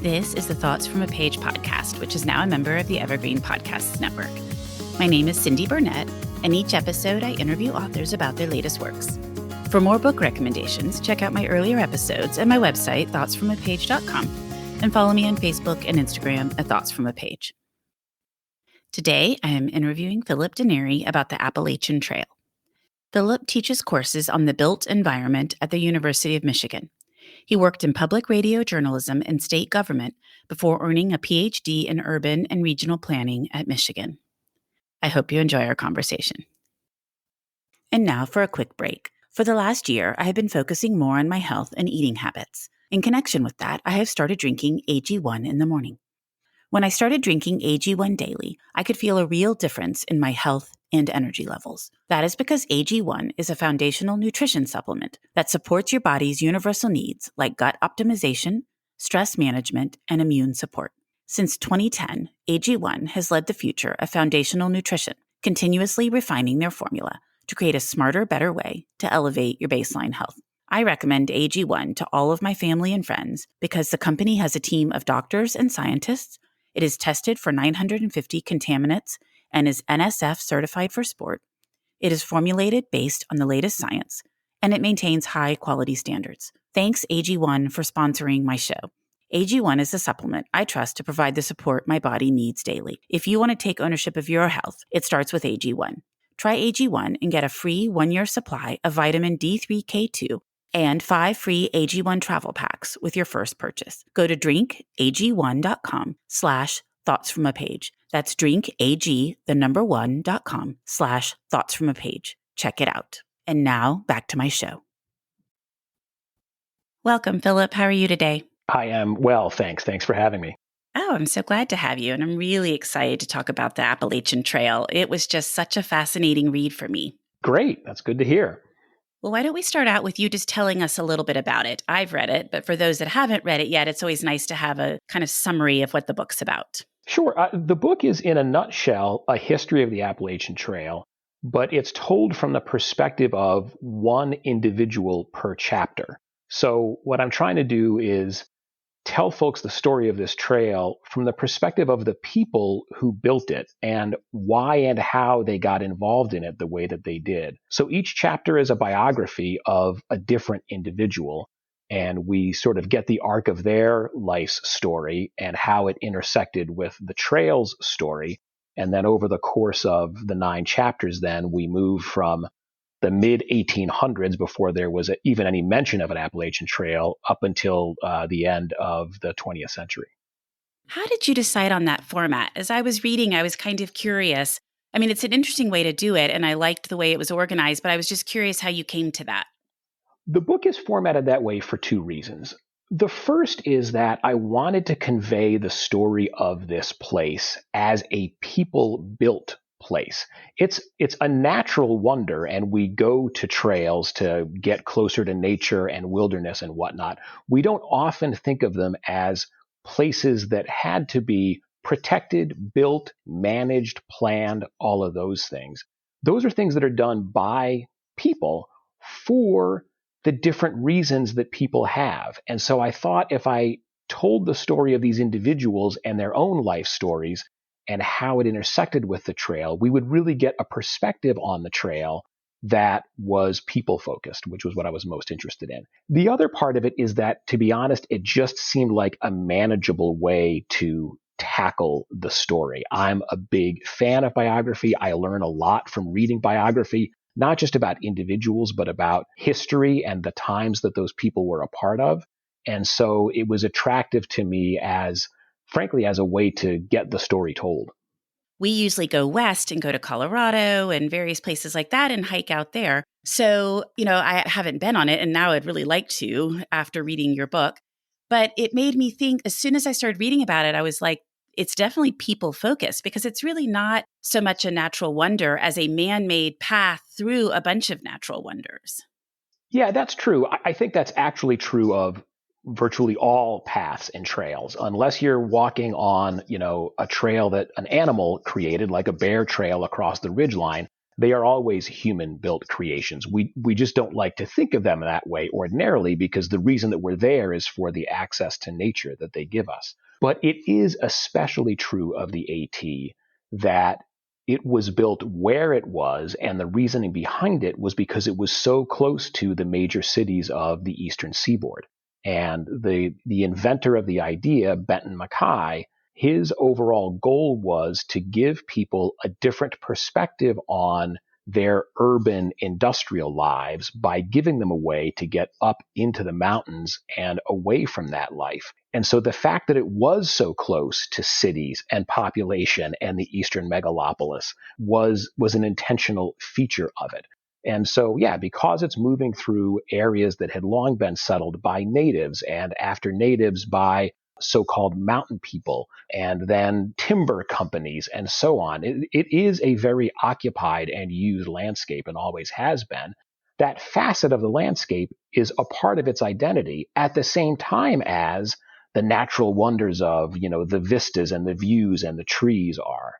This is the Thoughts from a Page podcast, which is now a member of the Evergreen Podcasts Network. My name is Cindy Burnett, and each episode I interview authors about their latest works. For more book recommendations, check out my earlier episodes at my website, thoughtsfromapage.com, and follow me on Facebook and Instagram at Thoughts from a Page. Today, I am interviewing Philip Denary about the Appalachian Trail. Philip teaches courses on the built environment at the University of Michigan. He worked in public radio journalism and state government before earning a PhD in urban and regional planning at Michigan. I hope you enjoy our conversation. And now for a quick break. For the last year, I have been focusing more on my health and eating habits. In connection with that, I have started drinking AG1 in the morning. When I started drinking AG1 daily, I could feel a real difference in my health and energy levels. That is because AG1 is a foundational nutrition supplement that supports your body's universal needs like gut optimization, stress management, and immune support. Since 2010, AG1 has led the future of foundational nutrition, continuously refining their formula to create a smarter, better way to elevate your baseline health. I recommend AG1 to all of my family and friends because the company has a team of doctors and scientists. It is tested for 950 contaminants and is NSF certified for sport. It is formulated based on the latest science, and it maintains high quality standards. Thanks AG1 for sponsoring my show. AG1 is a supplement I trust to provide the support my body needs daily. If you want to take ownership of your health, it starts with AG1. Try AG1 and get a free 1-year supply of vitamin D3K2 and 5 free AG1 travel packs with your first purchase. Go to drinkag1.com/thoughtsfromapage. That's drinkag1.com/thoughtsfromapage. Check it out. And now back to my show. Welcome, Philip. How are you today? I am well, thanks. Thanks for having me. Oh, I'm so glad to have you. And I'm really excited to talk about the Appalachian Trail. It was just such a fascinating read for me. Great. That's good to hear. Well, why don't we start out with you just telling us a little bit about it? I've read it, but for those that haven't read it yet, it's always nice to have a kind of summary of what the book's about. Sure. The book is, in a nutshell, a history of the Appalachian Trail, but it's told from the perspective of one individual per chapter. So what I'm trying to do is tell folks the story of this trail from the perspective of the people who built it and why and how they got involved in it the way that they did. So each chapter is a biography of a different individual, and we sort of get the arc of their life's story and how it intersected with the trail's story. And then over the course of the 9 chapters, then we move from the mid-1800s, before there was even any mention of an Appalachian Trail, up until the end of the 20th century. How did you decide on that format? As I was reading, I was kind of curious. I mean, it's an interesting way to do it, and I liked the way it was organized, but I was just curious how you came to that. The book is formatted that way for 2 reasons. The first is that I wanted to convey the story of this place as a people-built place. It's a natural wonder, and we go to trails to get closer to nature and wilderness and whatnot. We don't often think of them as places that had to be protected, built, managed, planned, all of those things. Those are things that are done by people for the different reasons that people have. And so I thought if I told the story of these individuals and their own life stories and how it intersected with the trail, we would really get a perspective on the trail that was people-focused, which was what I was most interested in. The other part of it is that, to be honest, it just seemed like a manageable way to tackle the story. I'm a big fan of biography. I learn a lot from reading biography, not just about individuals, but about history and the times that those people were a part of. And so it was attractive to me frankly, as a way to get the story told. We usually go west and go to Colorado and various places like that and hike out there. So, I haven't been on it, and now I'd really like to after reading your book. But it made me think, as soon as I started reading about it, I was like, it's definitely people focused, because it's really not so much a natural wonder as a man-made path through a bunch of natural wonders. Yeah, that's true. I think that's actually true of virtually all paths and trails, unless you're walking on, a trail that an animal created, like a bear trail across the ridgeline. they are always human-built creations. We just don't like to think of them that way ordinarily because the reason that we're there is for the access to nature that they give us. But it is especially true of the AT that it was built where it was, and the reasoning behind it was because it was so close to the major cities of the eastern seaboard. And the inventor of the idea, Benton Mackay, his overall goal was to give people a different perspective on their urban industrial lives by giving them a way to get up into the mountains and away from that life. And so the fact that it was so close to cities and population and the eastern megalopolis was an intentional feature of it. And so, yeah, because it's moving through areas that had long been settled by natives and after natives by so-called mountain people and then timber companies and so on, it is a very occupied and used landscape and always has been. That facet of the landscape is a part of its identity at the same time as the natural wonders of, the vistas and the views and the trees are.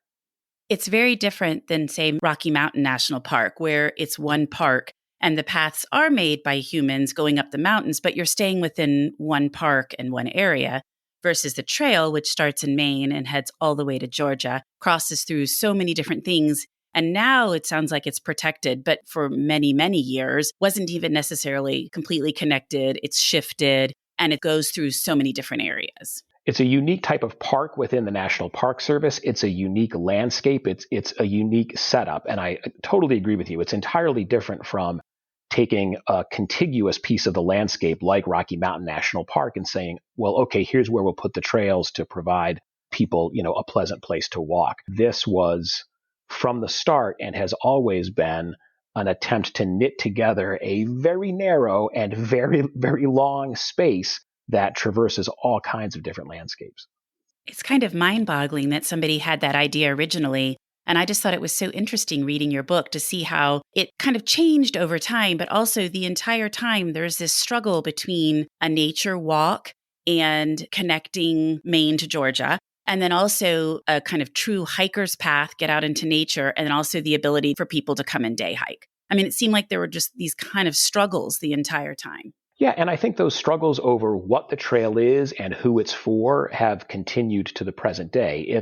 It's very different than, say, Rocky Mountain National Park, where it's one park and the paths are made by humans going up the mountains, but you're staying within one park and one area, versus the trail, which starts in Maine and heads all the way to Georgia, crosses through so many different things. And now it sounds like it's protected, but for many, many years wasn't even necessarily completely connected. It's shifted and it goes through so many different areas. It's a unique type of park within the National Park Service. It's a unique landscape. It's a unique setup. And I totally agree with you. It's entirely different from taking a contiguous piece of the landscape like Rocky Mountain National Park and saying, well, okay, here's where we'll put the trails to provide people, a pleasant place to walk. This was from the start and has always been an attempt to knit together a very narrow and very, very long space that traverses all kinds of different landscapes. It's kind of mind-boggling that somebody had that idea originally. And I just thought it was so interesting reading your book to see how it kind of changed over time, but also the entire time there's this struggle between a nature walk and connecting Maine to Georgia, and then also a kind of true hiker's path, get out into nature, and then also the ability for people to come and day hike. I mean, it seemed like there were just these kind of struggles the entire time. Yeah, and I think those struggles over what the trail is and who it's for have continued to the present day.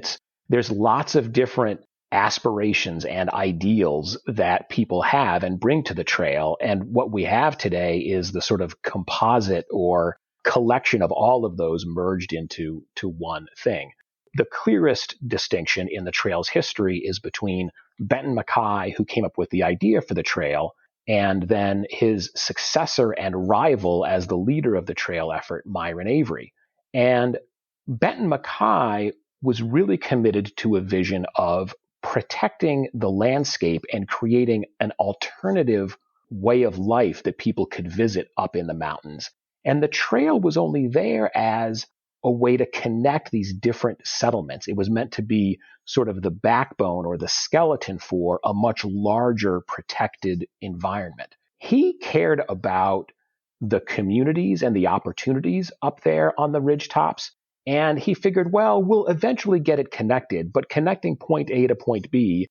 There's lots of different aspirations and ideals that people have and bring to the trail. And what we have today is the sort of composite or collection of all of those merged into one thing. The clearest distinction in the trail's history is between Benton Mackay, who came up with the idea for the trail, and then his successor and rival as the leader of the trail effort, Myron Avery. And Benton Mackay was really committed to a vision of protecting the landscape and creating an alternative way of life that people could visit up in the mountains. And the trail was only there as a way to connect these different settlements. It was meant to be sort of the backbone or the skeleton for a much larger protected environment. He cared about the communities and the opportunities up there on the ridgetops. And he figured, well, we'll eventually get it connected, but connecting point A to point B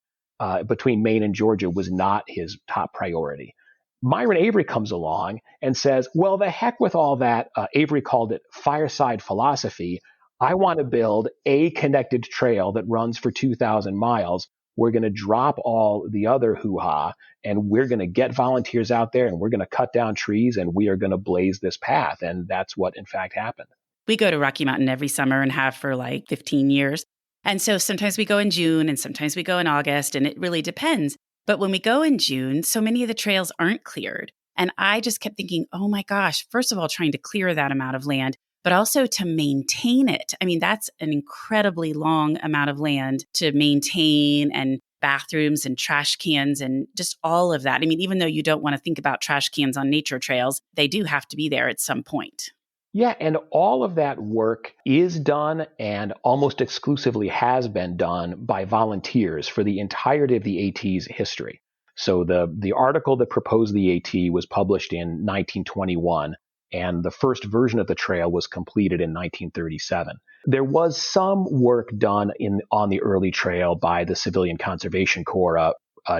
between Maine and Georgia was not his top priority. Myron Avery comes along and says, well, the heck with all that. Avery called it fireside philosophy. I want to build a connected trail that runs for 2,000 miles. We're going to drop all the other hoo-ha, and we're going to get volunteers out there, and we're going to cut down trees, and we are going to blaze this path. And that's what, in fact, happened. We go to Rocky Mountain every summer and have for like 15 years. And so sometimes we go in June and sometimes we go in August, and it really depends. But when we go in June, so many of the trails aren't cleared. And I just kept thinking, oh my gosh, first of all, trying to clear that amount of land, but also to maintain it. I mean, that's an incredibly long amount of land to maintain, and bathrooms and trash cans and just all of that. I mean, even though you don't want to think about trash cans on nature trails, they do have to be there at some point. Yeah, and all of that work is done and almost exclusively has been done by volunteers for the entirety of the AT's history. So the article that proposed the AT was published in 1921, and the first version of the trail was completed in 1937. There was some work done on the early trail by the Civilian Conservation Corps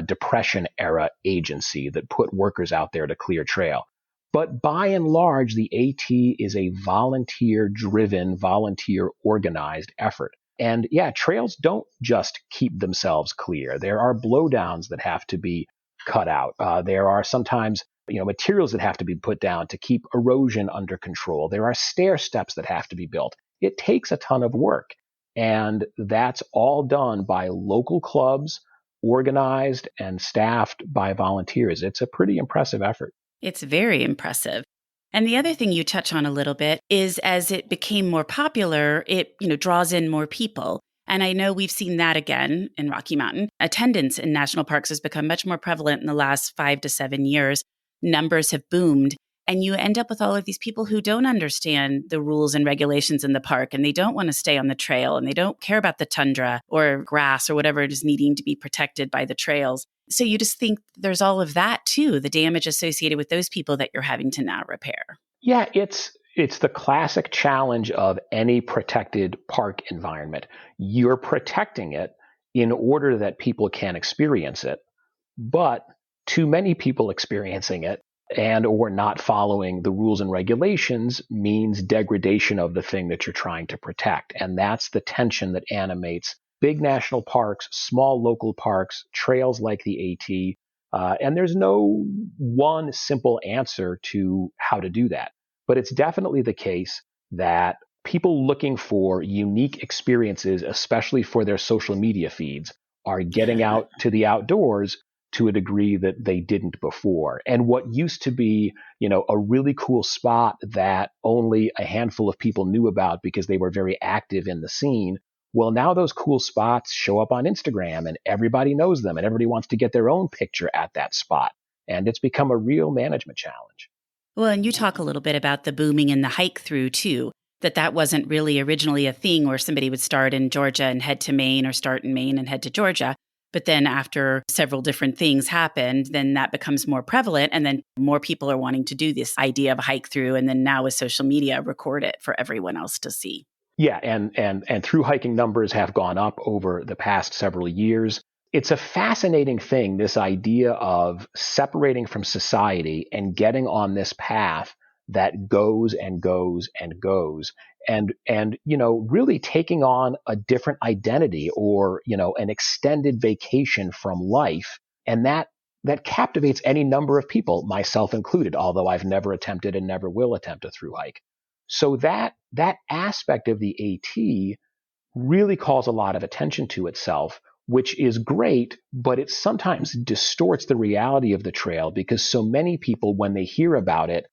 Depression era agency that put workers out there to clear trail. But by and large, the AT is a volunteer-driven, volunteer-organized effort. And yeah, trails don't just keep themselves clear. There are blowdowns that have to be cut out. There are sometimes materials that have to be put down to keep erosion under control. There are stair steps that have to be built. It takes a ton of work. And that's all done by local clubs, organized and staffed by volunteers. It's a pretty impressive effort. It's very impressive. And the other thing you touch on a little bit is as it became more popular, it, draws in more people. And I know we've seen that again in Rocky Mountain. Attendance in national parks has become much more prevalent in the last 5 to 7 years. Numbers have boomed. And you end up with all of these people who don't understand the rules and regulations in the park, and they don't want to stay on the trail, and they don't care about the tundra or grass or whatever it is needing to be protected by the trails. So you just think there's all of that too, the damage associated with those people that you're having to now repair. Yeah, it's the classic challenge of any protected park environment. You're protecting it in order that people can experience it, but too many people experiencing it and or not following the rules and regulations means degradation of the thing that you're trying to protect. And that's the tension that animates big national parks, small local parks, trails like the AT. And there's no one simple answer to how to do that. But it's definitely the case that people looking for unique experiences, especially for their social media feeds, are getting out to the outdoors to a degree that they didn't before. And what used to be, a really cool spot that only a handful of people knew about because they were very active in the scene, well, now those cool spots show up on Instagram and everybody knows them and everybody wants to get their own picture at that spot. And it's become a real management challenge. Well, and you talk a little bit about the booming in the hike through too, that wasn't really originally a thing where somebody would start in Georgia and head to Maine or start in Maine and head to Georgia. But then after several different things happened, then that becomes more prevalent. And then more people are wanting to do this idea of a hike through. And then now with social media, record it for everyone else to see. Yeah. And through hiking numbers have gone up over the past several years. It's a fascinating thing, this idea of separating from society and getting on this path that goes and goes and goes. And really taking on a different identity or, an extended vacation from life. And that captivates any number of people, myself included, although I've never attempted and never will attempt a thru hike. So that aspect of the AT really calls a lot of attention to itself, which is great, but it sometimes distorts the reality of the trail because so many people, when they hear about it,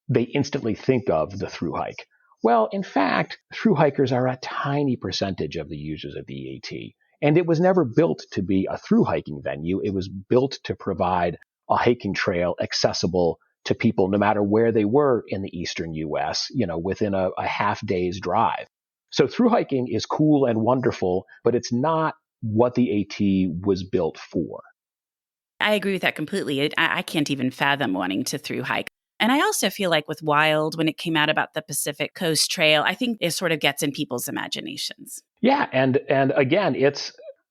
they instantly think of the thru hike. Well, in fact, thru hikers are a tiny percentage of the users of the AT. And it was never built to be a thru hiking venue. It was built to provide a hiking trail accessible to people no matter where they were in the eastern US, within a half day's drive. So thru hiking is cool and wonderful, but it's not what the AT was built for. I agree with that completely. I can't even fathom wanting to thru hike. And I also feel like with Wild, when it came out about the Pacific Coast Trail, I think it sort of gets in people's imaginations. Yeah. And again,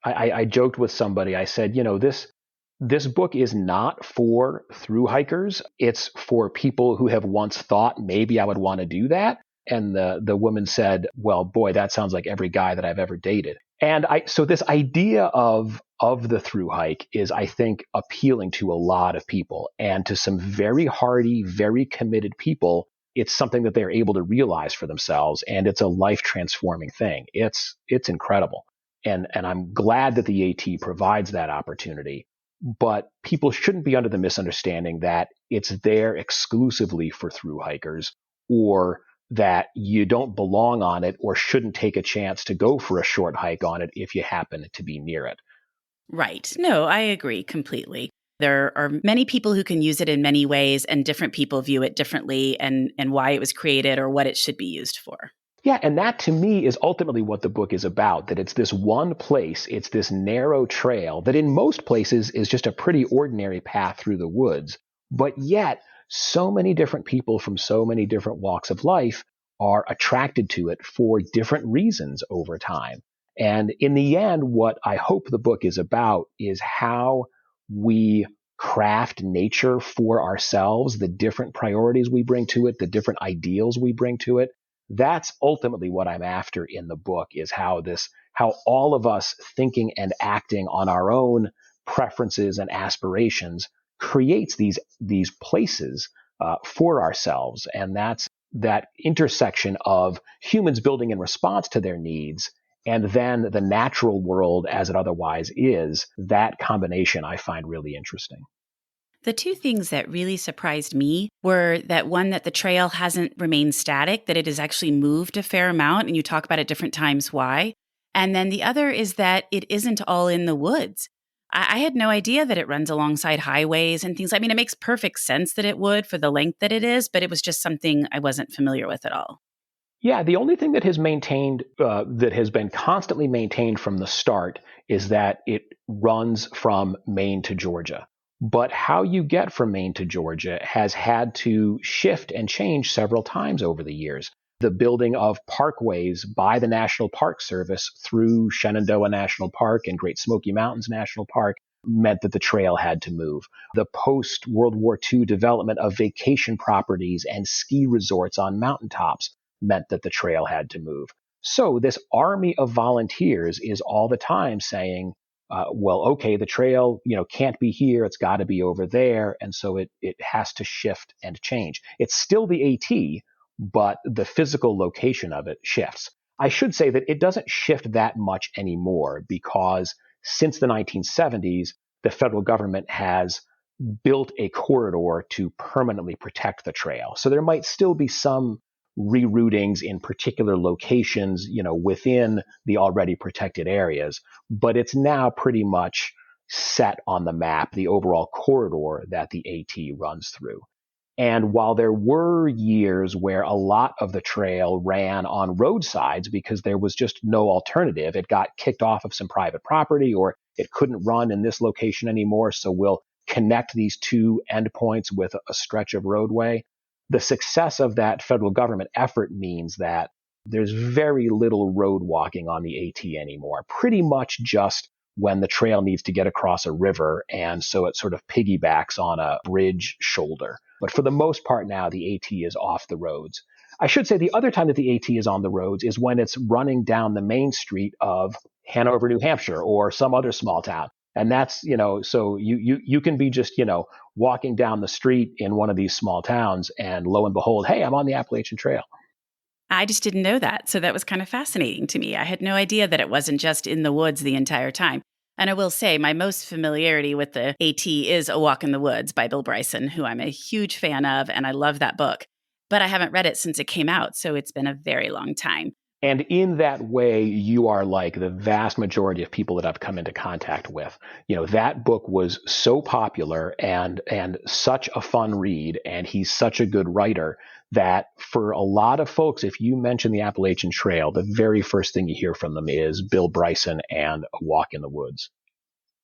I joked with somebody, I said, this book is not for thru hikers. It's for people who have once thought maybe I would want to do that. And the woman said, well, boy, that sounds like every guy that I've ever dated. And so this idea of the thru hike is, I think, appealing to a lot of people, and to some very hardy, very committed people, it's something that they're able to realize for themselves. And it's a life transforming thing. It's incredible. And I'm glad that the AT provides that opportunity, but people shouldn't be under the misunderstanding that it's there exclusively for thru hikers, or that you don't belong on it or shouldn't take a chance to go for a short hike on it if you happen to be near it. Right. No, I agree completely. There are many people who can use it in many ways, and different people view it differently and why it was created or what it should be used for. Yeah, and that to me is ultimately what the book is about, that it's this one place, it's this narrow trail that in most places is just a pretty ordinary path through the woods, but yet so many different people from so many different walks of life are attracted to it for different reasons over time. And in the end, what I hope the book is about is how we craft nature for ourselves, the different priorities we bring to it, the different ideals we bring to it. That's ultimately what I'm after in the book, is how all of us thinking and acting on our own preferences and aspirations creates these places for ourselves. And that's that intersection of humans building in response to their needs and then the natural world as it otherwise is. That combination I find really interesting. The two things that really surprised me were that one, that the trail hasn't remained static, that it has actually moved a fair amount, and you talk about at different times why. And then the other is that it isn't all in the woods. I had no idea that it runs alongside highways and things. I mean, it makes perfect sense that it would for the length that it is, but it was just something I wasn't familiar with at all. Yeah, the only thing that has been constantly maintained from the start is that it runs from Maine to Georgia. But how you get from Maine to Georgia has had to shift and change several times over the years. The building of parkways by the National Park Service through Shenandoah National Park and Great Smoky Mountains National Park meant that the trail had to move. The post-World War II development of vacation properties and ski resorts on mountaintops meant that the trail had to move. So this army of volunteers is all the time saying, well, okay, the trail, can't be here. It's got to be over there. And so it has to shift and change. It's still the AT, but the physical location of it shifts. I should say that it doesn't shift that much anymore, because since the 1970s, the federal government has built a corridor to permanently protect the trail. So there might still be some reroutings in particular locations, within the already protected areas, but it's now pretty much set on the map, the overall corridor that the AT runs through. And while there were years where a lot of the trail ran on roadsides because there was just no alternative, it got kicked off of some private property, or it couldn't run in this location anymore, so we'll connect these two endpoints with a stretch of roadway. The success of that federal government effort means that there's very little road walking on the AT anymore, pretty much just when the trail needs to get across a river, and so it sort of piggybacks on a bridge shoulder. But for the most part now, the AT is off the roads. I should say the other time that the AT is on the roads is when it's running down the main street of Hanover, New Hampshire, or some other small town. And that's, so you can be just, walking down the street in one of these small towns, and lo and behold, hey, I'm on the Appalachian Trail. I just didn't know that. So that was kind of fascinating to me. I had no idea that it wasn't just in the woods the entire time. And I will say my most familiarity with the AT is A Walk in the Woods by Bill Bryson, who I'm a huge fan of, and I love that book. But I haven't read it since it came out, so it's been a very long time. And in that way, you are like the vast majority of people that I've come into contact with. That book was so popular and such a fun read, and he's such a good writer that for a lot of folks, if you mention the Appalachian Trail, the very first thing you hear from them is Bill Bryson and A Walk in the Woods.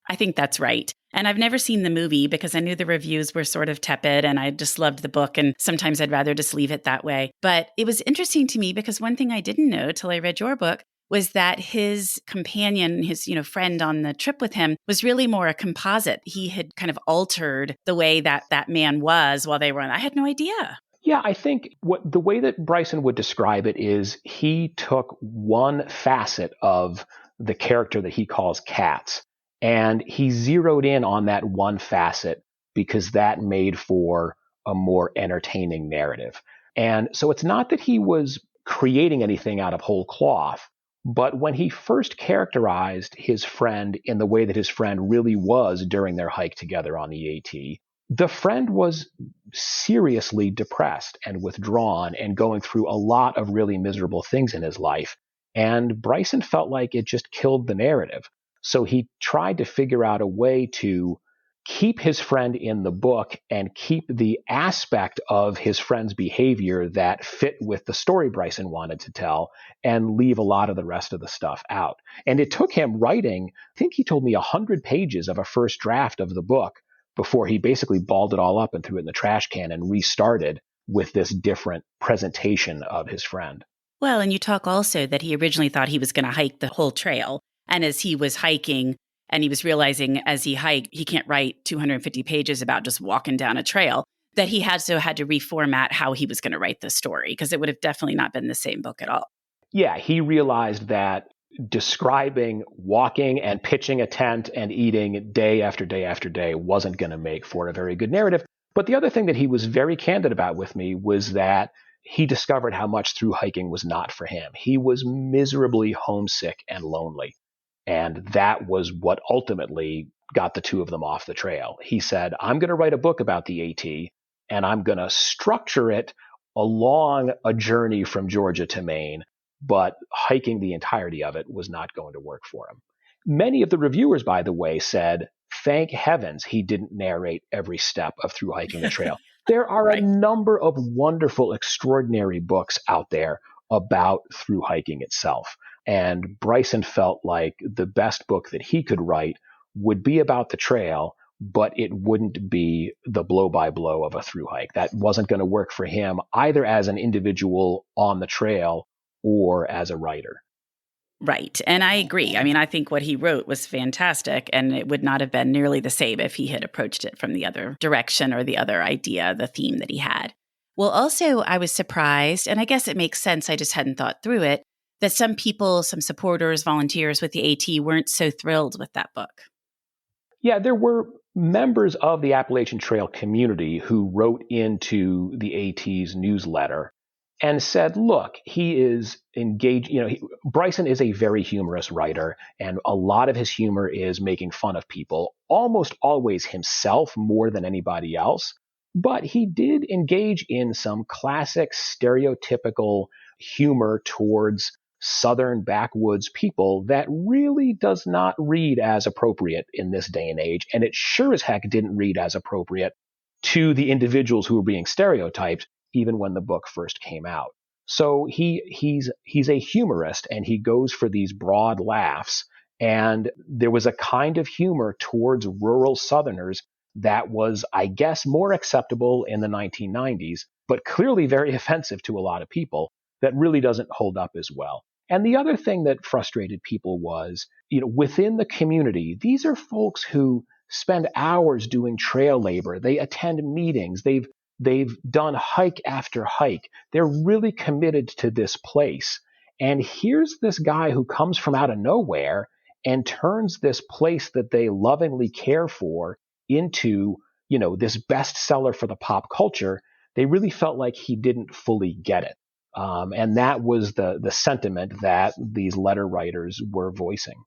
I think that's right. And I've never seen the movie because I knew the reviews were sort of tepid, and I just loved the book, and sometimes I'd rather just leave it that way. But it was interesting to me because one thing I didn't know till I read your book was that his companion, his friend on the trip with him, was really more a composite. He had kind of altered the way that man was while they were on. I had no idea. Yeah, I think the way that Bryson would describe it is he took one facet of the character that he calls Katz, and he zeroed in on that one facet because that made for a more entertaining narrative. And so it's not that he was creating anything out of whole cloth, but when he first characterized his friend in the way that his friend really was during their hike together on the AT, the friend was seriously depressed and withdrawn and going through a lot of really miserable things in his life. And Bryson felt like it just killed the narrative. So he tried to figure out a way to keep his friend in the book and keep the aspect of his friend's behavior that fit with the story Bryson wanted to tell, and leave a lot of the rest of the stuff out. And it took him writing, I think he told me 100 pages of a first draft of the book before he basically balled it all up and threw it in the trash can and restarted with this different presentation of his friend. Well, and you talk also that he originally thought he was going to hike the whole trail. And as he was hiking And he was realizing as he hiked, he can't write 250 pages about just walking down a trail, that he had to reformat how he was going to write the story, because it would have definitely not been the same book at all. Yeah, he realized that describing walking and pitching a tent and eating day after day after day wasn't going to make for a very good narrative. But the other thing that he was very candid about with me was that he discovered how much through hiking was not for him. He was miserably homesick and lonely. And that was what ultimately got the two of them off the trail. He said, I'm going to write a book about the AT, and I'm going to structure it along a journey from Georgia to Maine, but hiking the entirety of it was not going to work for him. Many of the reviewers, by the way, said, thank heavens he didn't narrate every step of through hiking the trail. There are a number of wonderful, extraordinary books out there about through hiking itself. And Bryson felt like the best book that he could write would be about the trail, but it wouldn't be the blow by blow of a through hike. That wasn't going to work for him either as an individual on the trail or as a writer. Right. And I agree. I mean, I think what he wrote was fantastic, and it would not have been nearly the same if he had approached it from the other direction or the other idea, the theme that he had. Well, also, I was surprised, and I guess it makes sense, I just hadn't thought through it, that some people, some supporters, volunteers with the AT weren't so thrilled with that book. Yeah, there were members of the Appalachian Trail community who wrote into the AT's newsletter and said, look, he is engaged. Bryson is a very humorous writer, and a lot of his humor is making fun of people, almost always himself more than anybody else. But he did engage in some classic stereotypical humor towards Southern backwoods people that really does not read as appropriate in this day and age. And it sure as heck didn't read as appropriate to the individuals who were being stereotyped, even when the book first came out. So he's a humorist, and he goes for these broad laughs. And there was a kind of humor towards rural Southerners that was, I guess, more acceptable in the 1990s, but clearly very offensive to a lot of people, that really doesn't hold up as well. And the other thing that frustrated people was, within the community, these are folks who spend hours doing trail labor. They attend meetings. They've done hike after hike. They're really committed to this place. And here's this guy who comes from out of nowhere and turns this place that they lovingly care for into, this bestseller for the pop culture. They really felt like he didn't fully get it. And that was the sentiment that these letter writers were voicing.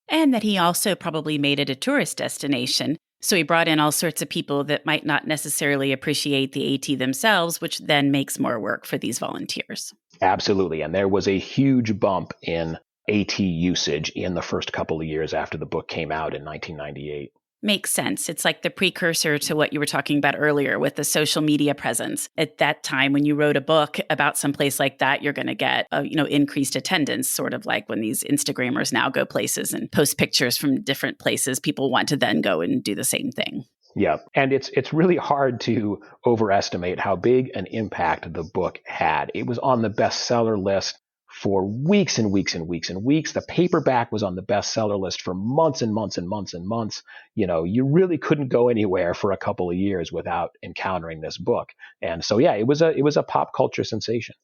And that he also probably made it a tourist destination. So he brought in all sorts of people that might not necessarily appreciate the AT themselves, which then makes more work for these volunteers. Absolutely. And there was a huge bump in AT usage in the first couple of years after the book came out in 1998. Makes sense. It's like the precursor to what you were talking about earlier with the social media presence. At that time, when you wrote a book about someplace like that, you're going to get increased attendance, sort of like when these Instagrammers now go places and post pictures from different places. People want to then go and do the same thing. Yeah. And it's really hard to overestimate how big an impact the book had. It was on the bestseller list for weeks and weeks and weeks and weeks. The paperback was on the bestseller list for months and months and months and months. You really couldn't go anywhere for a couple of years without encountering this book. And so, yeah, it was a pop culture sensation.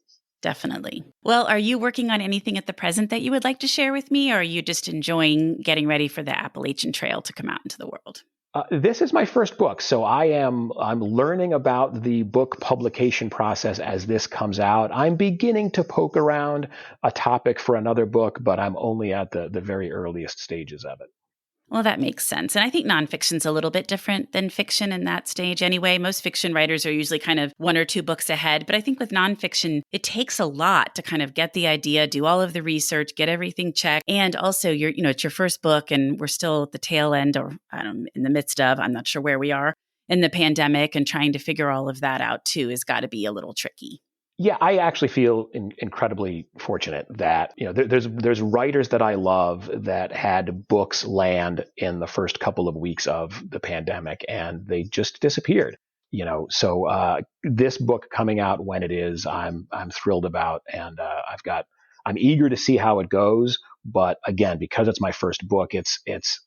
Definitely. Well, are you working on anything at the present that you would like to share with me, or are you just enjoying getting ready for the Appalachian Trail to come out into the world? This is my first book, so I'm learning about the book publication process as this comes out. I'm beginning to poke around a topic for another book, but I'm only at the very earliest stages of it. Well, that makes sense. And I think nonfiction's a little bit different than fiction in that stage anyway. Most fiction writers are usually kind of one or two books ahead. But I think with nonfiction, it takes a lot to kind of get the idea, do all of the research, get everything checked. And also, it's your first book, and we're still at the tail end, or in the midst of, I'm not sure where we are, in the pandemic, and trying to figure all of that out too has got to be a little tricky. Yeah, I actually feel incredibly fortunate that there's writers that I love that had books land in the first couple of weeks of the pandemic, and they just disappeared. So this book coming out when it is, I'm thrilled about, and I've got I'm eager to see how it goes. But again, because it's my first book,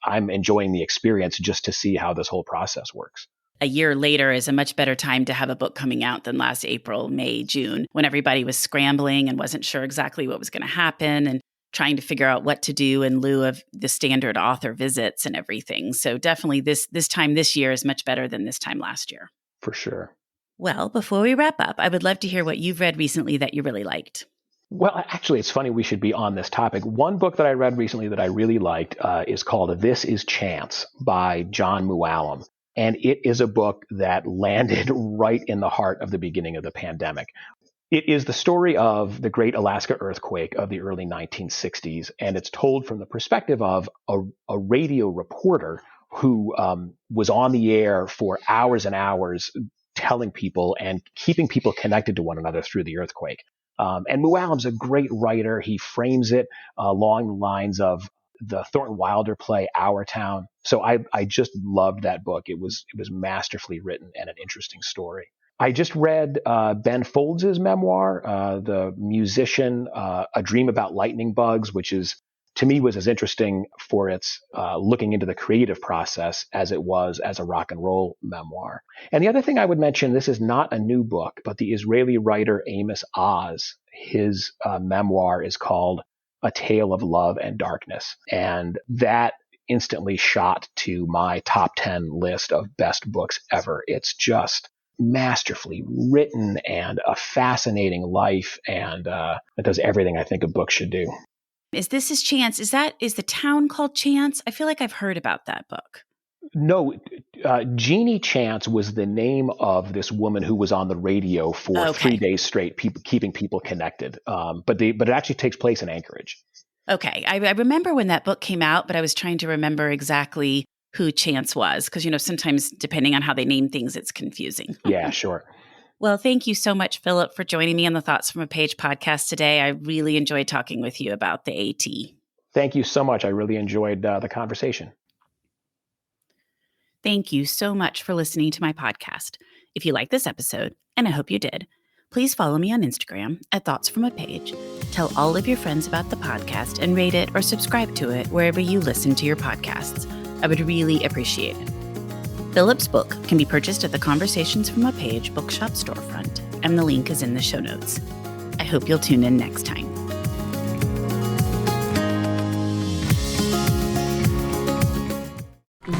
I'm enjoying the experience just to see how this whole process works. A year later is a much better time to have a book coming out than last April, May, June, when everybody was scrambling and wasn't sure exactly what was going to happen and trying to figure out what to do in lieu of the standard author visits and everything. So definitely this time this year is much better than this time last year. For sure. Well, before we wrap up, I would love to hear what you've read recently that you really liked. Well, actually, it's funny we should be on this topic. One book that I read recently that I really liked is called This Is Chance by John Mooallem. And it is a book that landed right in the heart of the beginning of the pandemic. It is the story of the great Alaska earthquake of the early 1960s, and it's told from the perspective of a radio reporter who was on the air for hours and hours telling people and keeping people connected to one another through the earthquake. And Mooallem's a great writer. He frames it along the lines of the Thornton Wilder play Our Town. So I just loved that book. It was masterfully written and an interesting story. I just read Ben Folds' memoir, The Musician, A Dream About Lightning Bugs, which to me was as interesting for its looking into the creative process as it was as a rock and roll memoir. And the other thing I would mention, this is not a new book, but the Israeli writer Amos Oz, his memoir is called A Tale of Love and Darkness. And that instantly shot to my top 10 list of best books ever. It's just masterfully written and a fascinating life, and it does everything I think a book should do. Is This Is Chance? Is the town called Chance? I feel like I've heard about that book. No, Jeannie Chance was the name of this woman who was on the radio for 3 days straight, keeping people connected. But it actually takes place in Anchorage. Okay. I remember when that book came out, but I was trying to remember exactly who Chance was, because, sometimes depending on how they name things, it's confusing. Yeah, sure. Well, thank you so much, Philip, for joining me on the Thoughts from a Page podcast today. I really enjoyed talking with you about the AT. Thank you so much. I really enjoyed the conversation. Thank you so much for listening to my podcast. If you like this episode, and I hope you did, please follow me on Instagram at Thoughts from a Page. Tell all of your friends about the podcast and rate it or subscribe to it wherever you listen to your podcasts. I would really appreciate it. Philip's book can be purchased at the Conversations from a Page bookshop storefront, and the link is in the show notes. I hope you'll tune in next time.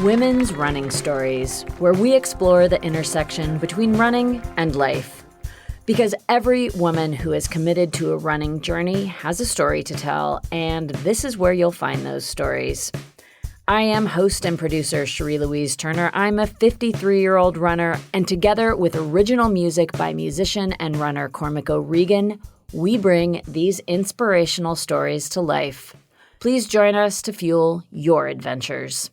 Women's Running Stories, where we explore the intersection between running and life. Because every woman who is committed to a running journey has a story to tell, and this is where you'll find those stories. I am host and producer Cherie Louise Turner. I'm a 53-year-old runner, and together with original music by musician and runner Cormac O'Regan, we bring these inspirational stories to life. Please join us to fuel your adventures.